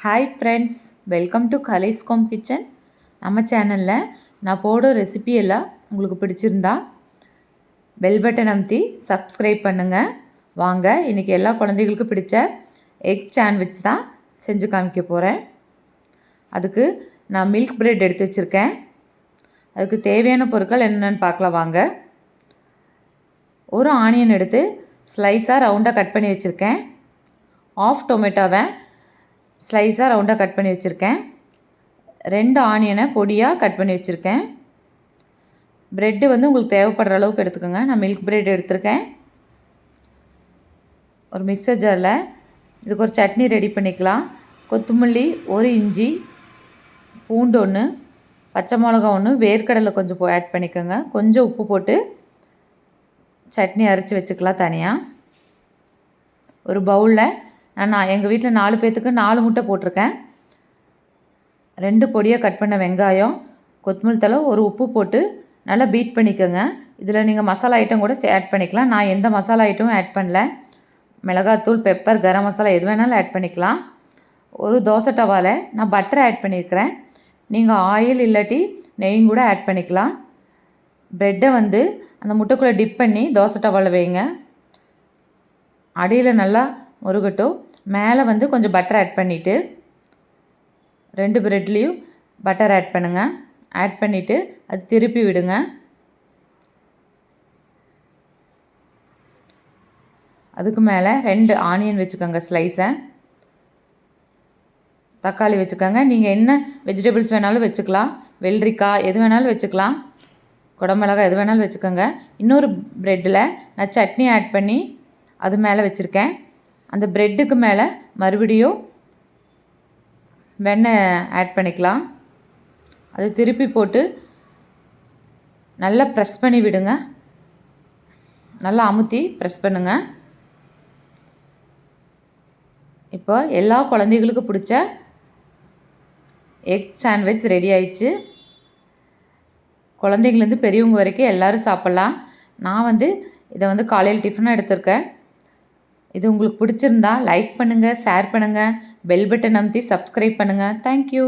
Hi friends, welcome to கலைஸ் home kitchen. நம்ம சேனலில் நான் போடுற ரெசிபி எல்லாம் உங்களுக்கு பிடிச்சிருந்தா பெல் பட்டன் அமுத்தி சப்ஸ்கிரைப் பண்ணுங்கள். வாங்க, இன்றைக்கி எல்லா குழந்தைகளுக்கும் பிடிச்ச எக் சாண்ட்விச் தான் செஞ்சு காமிக்க போகிறேன். அதுக்கு நான் மில்க் பிரெட் எடுத்து வச்சுருக்கேன். அதுக்கு தேவையான பொருட்கள் என்னென்னு பார்க்கலாம் வாங்க. ஒரு ஆனியன் எடுத்து ஸ்லைஸாக ரவுண்டாக கட் பண்ணி வச்சுருக்கேன். ஆஃப் டொமேட்டோவை ஸ்லைஸாக ரவுண்டாக கட் பண்ணி வச்சுருக்கேன். 2 ஆனியனை பொடியாக கட் பண்ணி வச்சுருக்கேன். ப்ரெட்டு உங்களுக்கு தேவைப்படுற அளவுக்கு எடுத்துக்கோங்க. நான் மில்க் பிரெட் எடுத்திருக்கேன். ஒரு மிக்சர் ஜாரில் இதுக்கு ஒரு சட்னி ரெடி பண்ணிக்கலாம். கொத்தமல்லி, 1 இஞ்சி, பூண்டு 1, பச்சை மிளகா 1, வேர்க்கடலை கொஞ்சம் ஆட் பண்ணிக்கோங்க. கொஞ்சம் உப்பு போட்டு சட்னி அரைச்சி வச்சுக்கலாம் தனியாக. ஒரு பவுலில் நான் எங்கள் வீட்டில் 4 பேர்த்துக்கு 4 முட்டை போட்டிருக்கேன். 2 பொடியாக கட் பண்ண வெங்காயம், கொத்தமல்லி தழை, ஒரு உப்பு போட்டு நல்லா பீட் பண்ணிக்கோங்க. இதில் நீங்கள் மசாலா ஐட்டம் கூட ஆட் பண்ணிக்கலாம். நான் எந்த மசாலா ஐட்டமும் ஆட் பண்ணல. மிளகாத்தூள், பெப்பர், கரம் மசாலா எது வேணாலும் ஆட் பண்ணிக்கலாம். ஒரு தோசை டவாவில் நான் பட்டர் ஆட் பண்ணியிருக்கிறேன். நீங்கள் ஆயில் இல்லாட்டி நெய்யும் கூட ஆட் பண்ணிக்கலாம். ப்ரெட்டை அந்த முட்டைக்குள்ளே டிப் பண்ணி தோசை டவாவில் வைங்க. அடியில் நல்லா முருகட்டும். மேலே கொஞ்சம் பட்டர் ஆட் பண்ணிவிட்டு 2 ப்ரெட்லேயும் பட்டர் ஆட் பண்ணுங்கள். ஆட் பண்ணிவிட்டு அது திருப்பி விடுங்க. அதுக்கு மேலே 2 ஆனியன் வச்சுக்கோங்க ஸ்லைஸை. தக்காளி வச்சுக்கோங்க. நீங்கள் என்ன வெஜிடபிள்ஸ் வேணாலும் வச்சுக்கலாம். வெள்ளரிக்காய் எது வேணாலும் வச்சுக்கலாம். குடமிளகாய் எது வேணாலும் வச்சுக்கோங்க. இன்னொரு ப்ரெட்டில் நான் சட்னி ஆட் பண்ணி அது மேலே வச்சுருக்கேன். அந்த ப்ரெட்டுக்கு மேலே மறுபடியும் வெண்ணெய் ஆட் பண்ணிக்கலாம். அது திருப்பி போட்டு நல்லா ப்ரெஸ் பண்ணி விடுங்க. நல்லா அமுத்தி ப்ரெஸ் பண்ணுங்கள். இப்போ எல்லா குழந்தைகளுக்கும் பிடிச்ச எக் சாண்ட்விச் ரெடி ஆயிடுச்சு. குழந்தைங்கலேருந்து பெரியவங்க வரைக்கும் எல்லோரும் சாப்பிட்லாம். நான் இதை காலையில் டிஃபனாக எடுத்திருக்கேன். இது உங்களுக்கு பிடிச்சிருந்தா லைக் பண்ணுங்கள், ஷேர் பண்ணுங்கள், பெல் பட்டன் அமுத்தி சப்ஸ்கிரைப் பண்ணுங்கள். தேங்க்யூ.